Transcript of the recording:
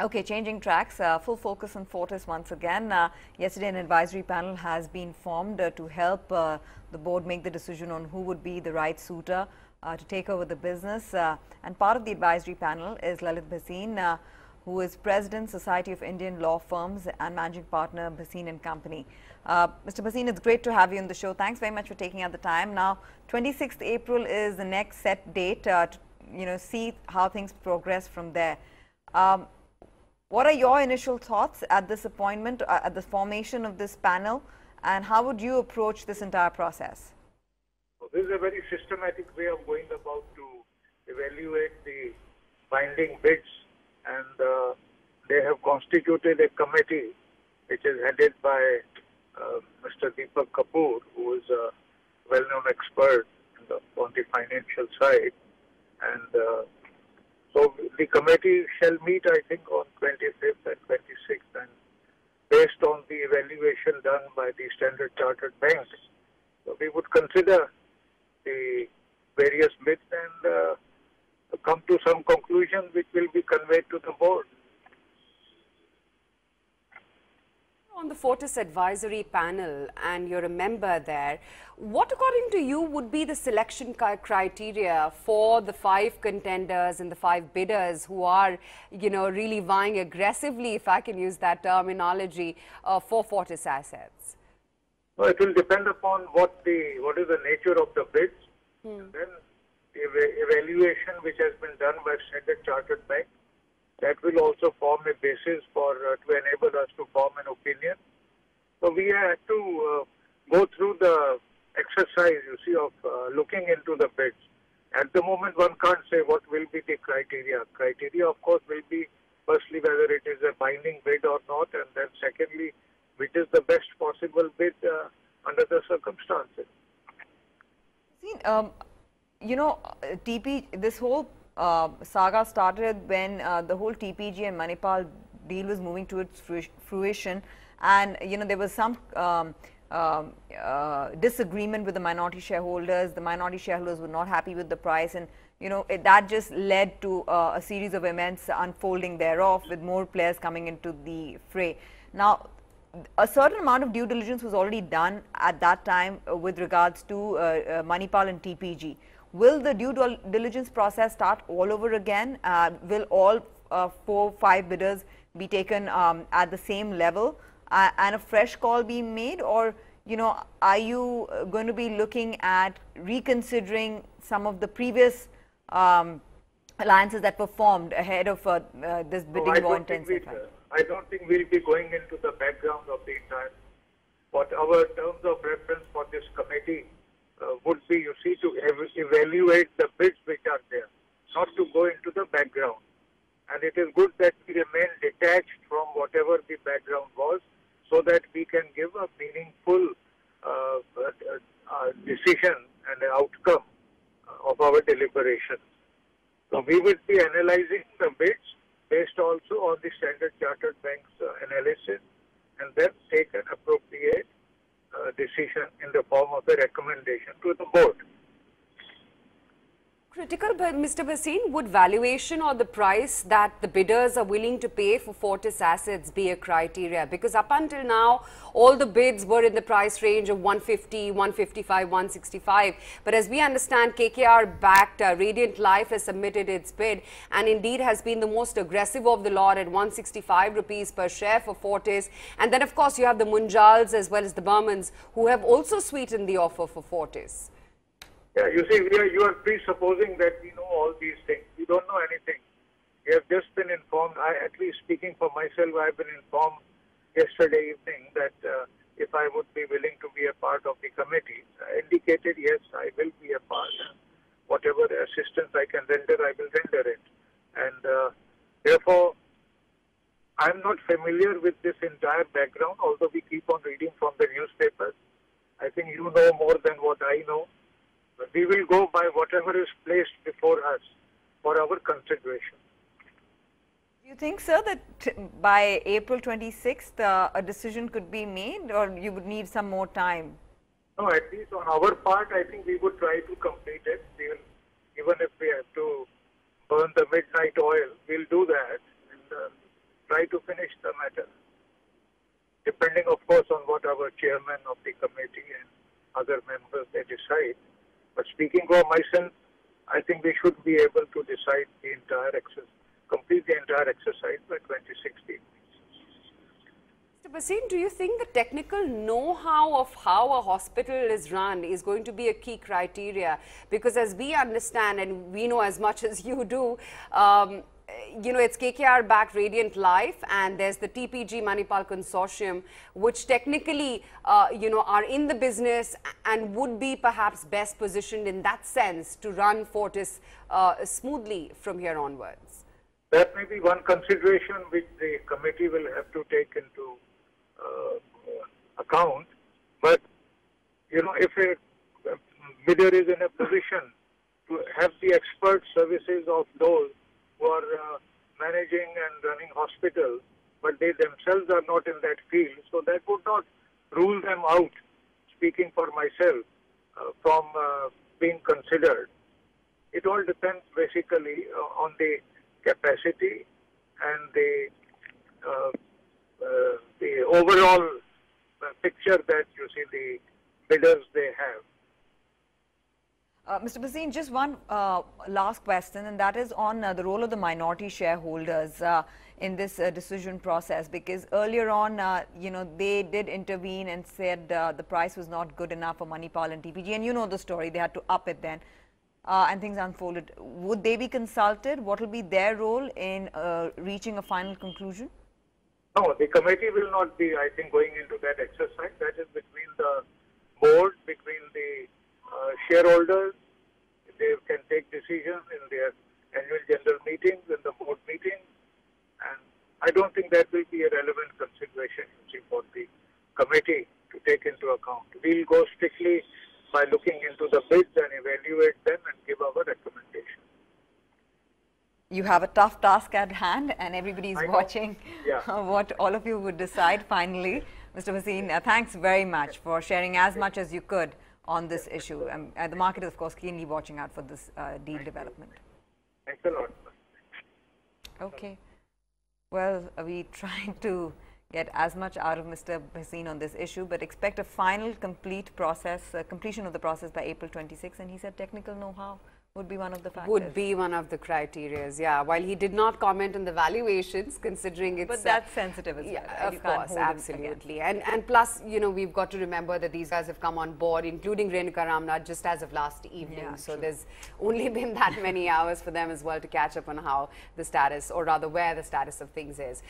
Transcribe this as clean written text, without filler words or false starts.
Okay, changing tracks, full focus on Fortis once again. Yesterday, an advisory panel has been formed to help the board make the decision on who would be the right suitor to take over the business. And part of the advisory panel is Lalit Bhasin, who is President, Society of Indian Law Firms and Managing Partner, Bhasin and Company. Mr. Bhasin, it's great to have you on the show. Thanks very much for taking out the time. Now, 26th April is the next set date to see how things progress from there. What are your initial thoughts at this appointment, at the formation of this panel, and how would you approach this entire process? So this is a very systematic way of going about to evaluate the binding bids, and they have constituted a committee which is headed by Mr. Deepak Kapoor, who is a well-known expert on the financial side, and so the committee shall meet, I think, on 25th and 26th, and based on the evaluation done by the Standard Chartered banks, so we would consider the various bids and come to some conclusion which will be conveyed to the board. On the Fortis advisory panel, and you're a member there, what according to you would be the selection criteria for the 5 contenders and the 5 bidders who are, really vying aggressively, if I can use that terminology, for Fortis assets? Well, it will depend upon what is the nature of the bids, and then the evaluation which has been done by Standard Chartered Bank. That will also form a basis for to enable us to form an opinion. So we have to go through the exercise, of looking into the bids. At the moment, one can't say what will be the criteria. Criteria, of course, will be firstly whether it is a binding bid or not, and then secondly, which is the best possible bid under the circumstances. This whole saga started when the whole TPG and Manipal deal was moving to its fruition, and there was some disagreement with the minority shareholders. The minority shareholders were not happy with the price, and that just led to a series of events unfolding thereof, with more players coming into the fray. Now, a certain amount of due diligence was already done at that time with regards to Manipal and TPG. Will the due diligence process start all over again? Will all 4-5 bidders be taken at the same level and a fresh call be made? Or, are you going to be looking at reconsidering some of the previous alliances that were formed ahead of this bidding war intensifying? I don't think we'll be going into the background of the entire. What our terms of reference for this committee would be, to evaluate the bids which are there, not to go into the background. And it is good that we remain detached from whatever the background was, so that we can give a meaningful decision and outcome of our deliberations. So we will be analyzing the bids based also on the Standard Chartered Bank's analysis, and then take an appropriate decision in the form of a recommendation to the board. Critical, but Mr. Bhasin, would valuation or the price that the bidders are willing to pay for Fortis assets be a criteria? Because up until now, all the bids were in the price range of 150, 155, 165. But as we understand, KKR-backed Radiant Life has submitted its bid and indeed has been the most aggressive of the lot at 165 rupees per share for Fortis. And then, of course, you have the Munjals as well as the Burmans who have also sweetened the offer for Fortis. Yeah, you see, you are presupposing that we know all these things. We don't know anything. We have just been informed. At least speaking for myself, I have been informed yesterday evening that if I would be willing to be a part of the committee. I indicated, yes, I will be a part. And whatever assistance I can render, I will render it. And therefore, I'm not familiar with this entire background, although we keep on reading from the newspapers. I think you know more than what I know. But we will go by whatever is placed before us for our consideration. Do you think, sir, that by April 26th, a decision could be made, or you would need some more time? No, at least on our part, I think we would try to complete it. Even if we have to burn the midnight oil, we'll do that. And chairman of the committee and other members, they decide. But speaking for myself, I think we should be able to decide the entire complete the entire exercise by 2016. Mr. Bhasin, do you think the technical know-how of how a hospital is run is going to be a key criteria? Because as we understand, and we know as much as you do, you know, it's KKR-backed Radiant Life, and there's the TPG Manipal Consortium, which technically, you know, are in the business and would be perhaps best positioned in that sense to run Fortis smoothly from here onwards. That may be one consideration which the committee will have to take into account. But, you know, if a bidder is in a position to have the expert services of those who are managing and running hospitals, but they themselves are not in that field, so that would not rule them out, speaking for myself, from being considered. It all depends basically on the capacity and the overall picture that you see the bidders they have. Mr. Bhasin, just one last question, and that is on the role of the minority shareholders in this decision process, because earlier on, you know, they did intervene and said the price was not good enough for Manipal and TPG, and you know the story, they had to up it then, and things unfolded. Would they be consulted? What will be their role in reaching a final conclusion? No, the committee will not be, I think, going into that exercise. That is between the board, between the shareholders. They can take decisions in their annual general meetings, in the board meetings, and I don't think that will be a relevant consideration for the committee to take into account. We'll go strictly by looking into the bids and evaluate them and give our recommendation. You have a tough task at hand, and everybody is watching what all of you would decide finally. Mr. Bhasin, thanks very much for sharing as much as you could on this issue. The market is, of course, keenly watching out for this deal development. Thanks a lot. Okay. Well, we tried to get as much out of Mr. Bhasin on this issue, but expect a final completion of the process by April 26, and he said technical know-how would be one of the factors. Would be one of the criteria, yeah. While he did not comment on the valuations, considering it's... But that's sensitive as well. Yeah, of course, absolutely. And plus, you know, we've got to remember that these guys have come on board, including Renuka Ramnath, just as of last evening. Yeah, so there's only been that many hours for them as well to catch up on how the status, or rather where the status of things is.